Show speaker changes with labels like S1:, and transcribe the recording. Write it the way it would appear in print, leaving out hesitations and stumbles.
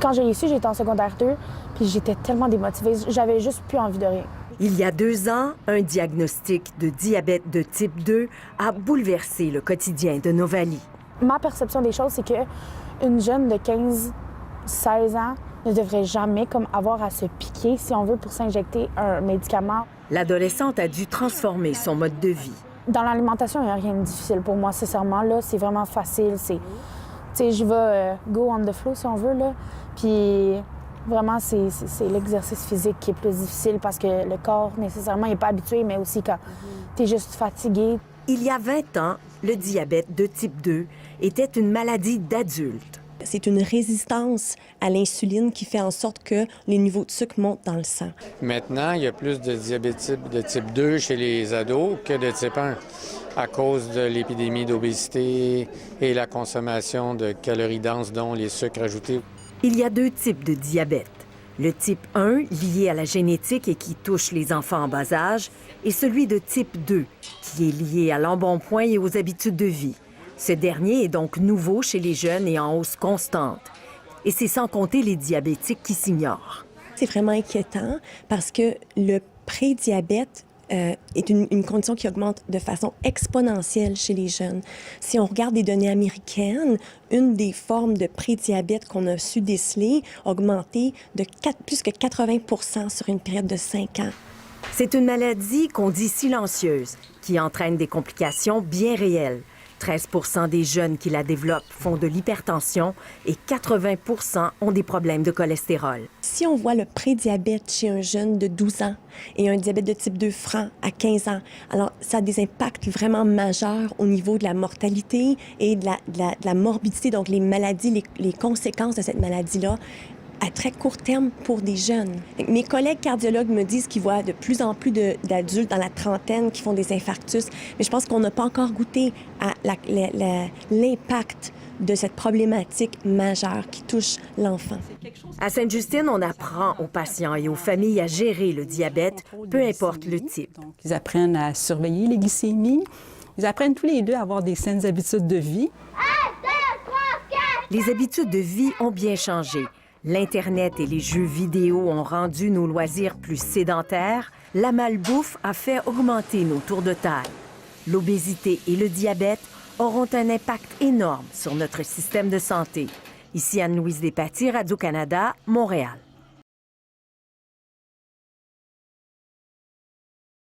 S1: Quand j'ai su, j'étais en secondaire 2, puis j'étais tellement démotivée. J'avais juste plus envie de rien.
S2: Il y a 2 ans, un diagnostic de diabète de type 2 a bouleversé le quotidien de Novalie.
S1: Ma perception des choses, c'est qu'une jeune de 15-16 ans ne devrait jamais avoir à se piquer, si on veut, pour s'injecter un médicament.
S2: L'adolescente a dû transformer son mode de vie.
S1: Dans l'alimentation, il n'y a rien de difficile pour moi, sincèrement. Là, c'est vraiment facile. Tu sais, je vais go on the flow, si on veut, là. Puis vraiment, c'est l'exercice physique qui est plus difficile parce que le corps, nécessairement, n'est pas habitué, mais aussi quand tu es juste fatigué.
S2: Il y a 20 ans, le diabète de type 2 était une maladie d'adulte.
S3: C'est une résistance à l'insuline qui fait en sorte que les niveaux de sucre montent dans le sang.
S4: Maintenant, il y a plus de diabète de type 2 chez les ados que de type 1 à cause de l'épidémie d'obésité et la consommation de calories denses, dont les sucres ajoutés.
S2: Il y a 2 types de diabète. Le type 1, lié à la génétique et qui touche les enfants en bas âge, et celui de type 2, qui est lié à l'embonpoint et aux habitudes de vie. Ce dernier est donc nouveau chez les jeunes et en hausse constante. Et c'est sans compter les diabétiques qui s'ignorent.
S3: C'est vraiment inquiétant parce que le prédiabète est une condition qui augmente de façon exponentielle chez les jeunes. Si on regarde des données américaines, une des formes de prédiabète qu'on a su déceler a augmenté de plus que 80 sur une période de 5 ans.
S2: C'est une maladie qu'on dit silencieuse, qui entraîne des complications bien réelles. 13 % des jeunes qui la développent font de l'hypertension et 80 % ont des problèmes de cholestérol.
S3: Si on voit le prédiabète chez un jeune de 12 ans et un diabète de type 2 franc à 15 ans, alors ça a des impacts vraiment majeurs au niveau de la mortalité et de la morbidité, donc les maladies, les conséquences de cette maladie-là à très court terme pour des jeunes. Mes collègues cardiologues me disent qu'ils voient de plus en plus d'adultes dans la trentaine qui font des infarctus, mais je pense qu'on n'a pas encore goûté à l'impact de cette problématique majeure qui touche l'enfant.
S2: À Sainte-Justine, on apprend aux patients et aux familles à gérer le diabète, peu importe le type.
S5: Donc, ils apprennent à surveiller les glycémies. Ils apprennent tous les deux à avoir des saines habitudes de vie.
S2: 1, 2, 3, 4! Les habitudes de vie ont bien changé. L'Internet et les jeux vidéo ont rendu nos loisirs plus sédentaires. La malbouffe a fait augmenter nos tours de taille. L'obésité et le diabète auront un impact énorme sur notre système de santé. Ici Anne-Louise Despatie, Radio-Canada, Montréal.